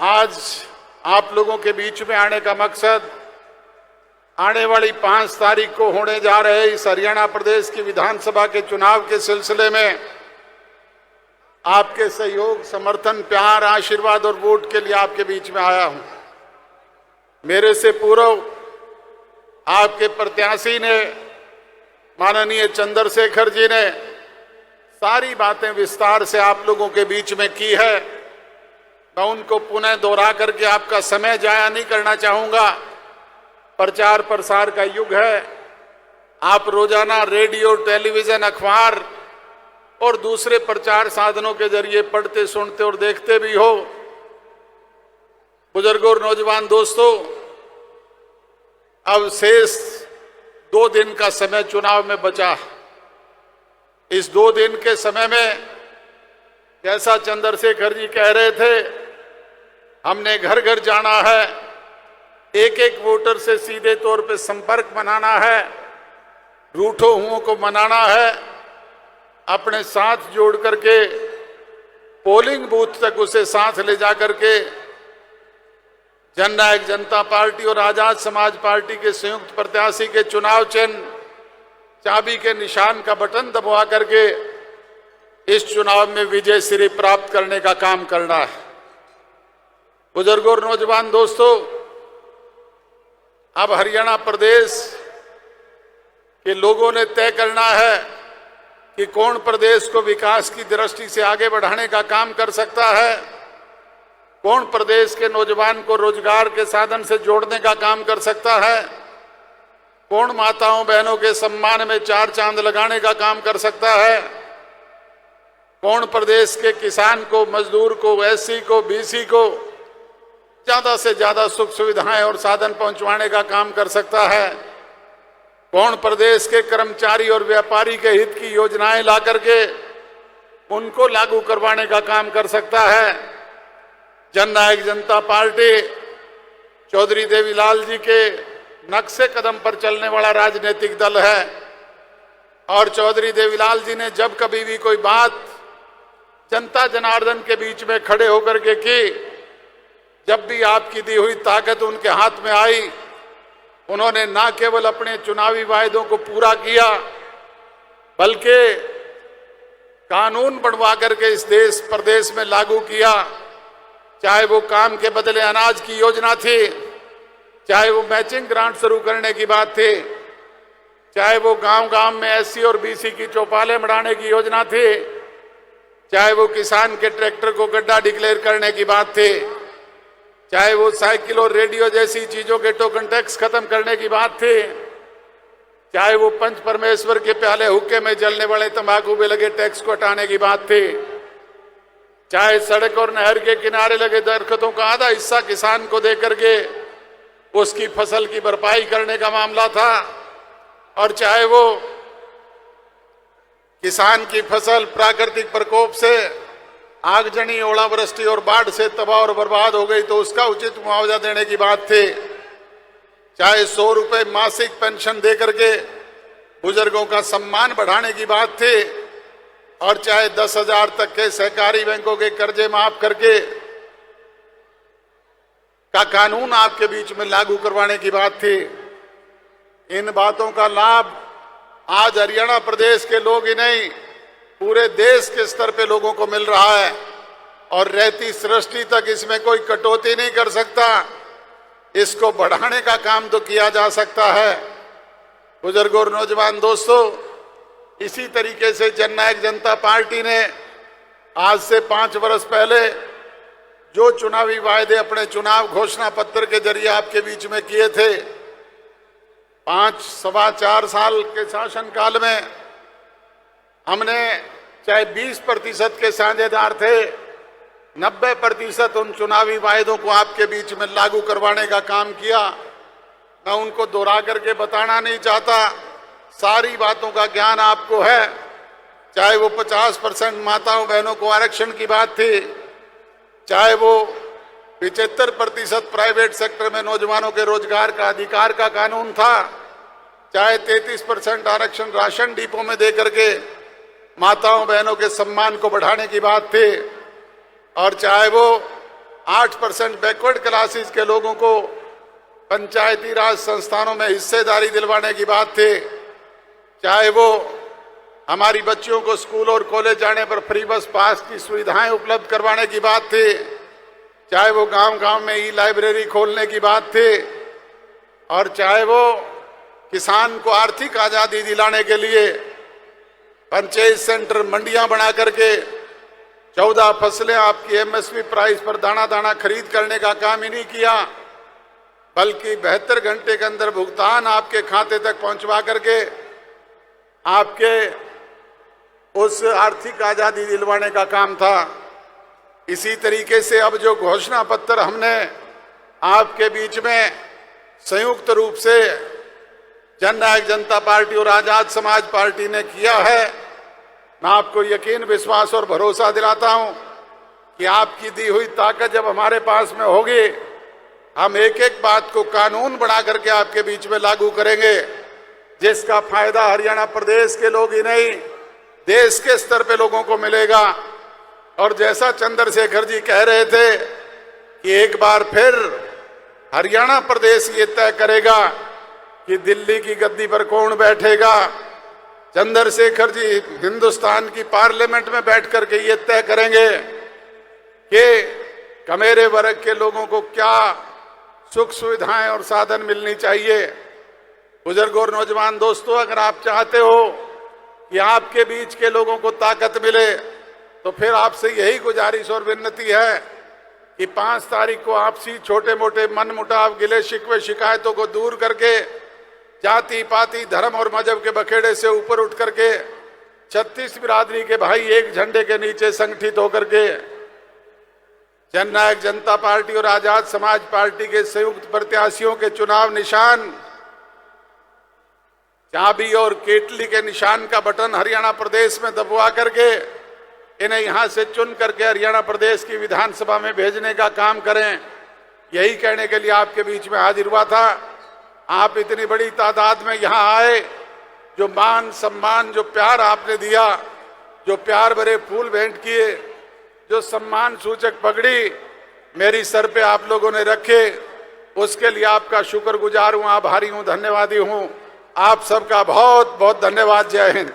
आज आप लोगों के बीच में आने का मकसद आने वाली 5 तारीख को होने जा रहे इस हरियाणा प्रदेश की विधानसभा के चुनाव के सिलसिले में आपके सहयोग, समर्थन, प्यार, आशीर्वाद और वोट के लिए आपके बीच में आया हूं। मेरे से पूर्व आपके प्रत्याशी ने, माननीय चंद्रशेखर जी ने सारी बातें विस्तार से आप लोगों के बीच में की है। मैं उनको पुनः दोहरा करके आपका समय जाया नहीं करना चाहूंगा। प्रचार प्रसार का युग है। आप रोजाना रेडियो, टेलीविजन, अखबार और दूसरे प्रचार साधनों के जरिए पढ़ते, सुनते और देखते भी हो। बुजुर्गों और नौजवान दोस्तों, अब शेष 2 दिन का समय चुनाव में बचा। इस 2 दिन के समय में जैसा चंद्रशेखर जी कह रहे थे, हमने घर घर जाना है, एक एक वोटर से सीधे तौर पे संपर्क बनाना है, रूठो हुओं को मनाना है, अपने साथ जोड़ करके पोलिंग बूथ तक उसे साथ ले जा करके जननायक जनता पार्टी और आजाद समाज पार्टी के संयुक्त प्रत्याशी के चुनाव चिन्ह, चाबी के निशान का बटन दबा करके इस चुनाव में विजय श्री प्राप्त करने का काम करना है। बुजुर्गों और नौजवान दोस्तों, अब हरियाणा प्रदेश के लोगों ने तय करना है कि कौन प्रदेश को विकास की दृष्टि से आगे बढ़ाने का काम कर सकता है, कौन प्रदेश के नौजवान को रोजगार के साधन से जोड़ने का काम कर सकता है, कौन माताओं बहनों के सम्मान में 4 चांद लगाने का काम कर सकता है, कौन प्रदेश के किसान को, मजदूर को, एससी को, बीसी को ज्यादा से ज्यादा सुख सुविधाएं और साधन पहुंचवाने का काम कर सकता है, कौन प्रदेश के कर्मचारी और व्यापारी के हित की योजनाएं ला करके उनको लागू करवाने का काम कर सकता है। जननायक जनता पार्टी चौधरी देवीलाल जी के नक्शे कदम पर चलने वाला राजनीतिक दल है और चौधरी देवीलाल जी ने जब कभी भी कोई बात जनता जनार्दन के बीच में खड़े होकर के की, जब भी आपकी दी हुई ताकत उनके हाथ में आई, उन्होंने ना केवल अपने चुनावी वायदों को पूरा किया बल्कि कानून बनवा करके इस देश प्रदेश में लागू किया। चाहे वो काम के बदले अनाज की योजना थी, चाहे वो मैचिंग ग्रांट शुरू करने की बात थी, चाहे वो गांव-गांव में एससी और बीसी की चौपालें बढ़ाने की योजना थी, चाहे वो किसान के ट्रैक्टर को गड्ढा डिक्लेयर करने की बात थी, चाहे वो साइकिल और रेडियो जैसी चीजों के टोकन टैक्स खत्म करने की बात थी, चाहे वो पंच परमेश्वर के प्याले हुक्के में जलने वाले तंबाकू में लगे टैक्स को हटाने की बात थी, चाहे सड़क और नहर के किनारे लगे दरख्तों का आधा हिस्सा किसान को देकर के उसकी फसल की भरपाई करने का मामला था, और चाहे वो किसान की फसल प्राकृतिक प्रकोप से, आगजनी, ओलावृष्टि और बाढ़ से तबाह और बर्बाद हो गई तो उसका उचित मुआवजा देने की बात थी, चाहे 100 रुपए मासिक पेंशन देकर के बुजुर्गों का सम्मान बढ़ाने की बात थी, और चाहे 10,000 तक के सहकारी बैंकों के कर्जे माफ करके का कानून आपके बीच में लागू करवाने की बात थी। इन बातों का लाभ आज हरियाणा प्रदेश के लोग ही नहीं, पूरे देश के स्तर पे लोगों को मिल रहा है और रहती सृष्टि तक इसमें कोई कटौती नहीं कर सकता। इसको बढ़ाने का काम तो किया जा सकता है। बुजुर्गों और नौजवान दोस्तों, इसी तरीके से जननायक जनता पार्टी ने आज से 5 वर्ष पहले जो चुनावी वायदे अपने चुनाव घोषणा पत्र के जरिए आपके बीच में किए थे, 5 सवा 4 साल के शासनकाल में हमने चाहे 20% के साझेदार थे, 90% उन चुनावी वायदों को आपके बीच में लागू करवाने का काम किया। मैं उनको दोहरा करके बताना नहीं चाहता, सारी बातों का ज्ञान आपको है। चाहे वो 50% माताओं बहनों को आरक्षण की बात थी, चाहे वो 75% प्राइवेट सेक्टर में नौजवानों के रोजगार का अधिकार का कानून था, चाहे 33% आरक्षण राशन डिपो में दे करके माताओं बहनों के सम्मान को बढ़ाने की बात थी, और चाहे वो 8% बैकवर्ड क्लासेस के लोगों को पंचायती राज संस्थानों में हिस्सेदारी दिलवाने की बात थी, चाहे वो हमारी बच्चियों को स्कूल और कॉलेज जाने पर फ्री बस पास की सुविधाएं उपलब्ध करवाने की बात थी, चाहे वो गांव-गांव में ई लाइब्रेरी खोलने की बात थी, और चाहे वो किसान को आर्थिक आजादी दिलाने के लिए पंचायत सेंटर मंडियां बना करके 14 फसलें आपकी एमएसपी प्राइस पर दाना दाना खरीद करने का काम ही नहीं किया, बल्कि 72 घंटे के अंदर भुगतान आपके खाते तक पहुंचवा करके आपके उस आर्थिक आजादी दिलवाने का काम था। इसी तरीके से अब जो घोषणा पत्र हमने आपके बीच में संयुक्त रूप से जननायक जनता पार्टी और आजाद समाज पार्टी ने किया है, मैं आपको यकीन, विश्वास और भरोसा दिलाता हूं कि आपकी दी हुई ताकत जब हमारे पास में होगी, हम एक एक बात को कानून बना करके आपके बीच में लागू करेंगे, जिसका फायदा हरियाणा प्रदेश के लोग ही नहीं, देश के स्तर पे लोगों को मिलेगा। और जैसा चंद्रशेखर जी कह रहे थे कि एक बार फिर हरियाणा प्रदेश ये तय करेगा कि दिल्ली की गद्दी पर कौन बैठेगा। चंद्रशेखर जी हिंदुस्तान की पार्लियामेंट में बैठ करके ये तय करेंगे कि कमेरे वर्ग के लोगों को क्या सुख सुविधाएं और साधन मिलनी चाहिए। बुजुर्ग और नौजवान दोस्तों, अगर आप चाहते हो कि आपके बीच के लोगों को ताकत मिले, तो फिर आपसे यही गुजारिश और विनती है कि 5 तारीख को आपसी छोटे मोटे मनमुटाव, गिले शिकवे, शिकायतों को दूर करके जाति पाति धर्म और मजहब के बखेड़े से ऊपर उठ करके 36 बिरादरी के भाई एक झंडे के नीचे संगठित होकर के जननायक जनता पार्टी और आजाद समाज पार्टी के संयुक्त प्रत्याशियों के चुनाव निशान, चाबी और केतली के निशान का बटन हरियाणा प्रदेश में दबवा करके इन्हें यहां से चुन करके हरियाणा प्रदेश की विधानसभा में भेजने का काम करें। यही कहने के लिए आपके बीच में हाजिर हुआ था। आप इतनी बड़ी तादाद में यहां आए, जो मान सम्मान, जो प्यार आपने दिया, जो प्यार भरे फूल भेंट किए, जो सम्मान सूचक पगड़ी मेरी सर पे आप लोगों ने रखे, उसके लिए आपका शुक्रगुजार हूं, आभारी हूं, धन्यवादी हूं। आप सबका बहुत बहुत धन्यवाद। जय हिंद।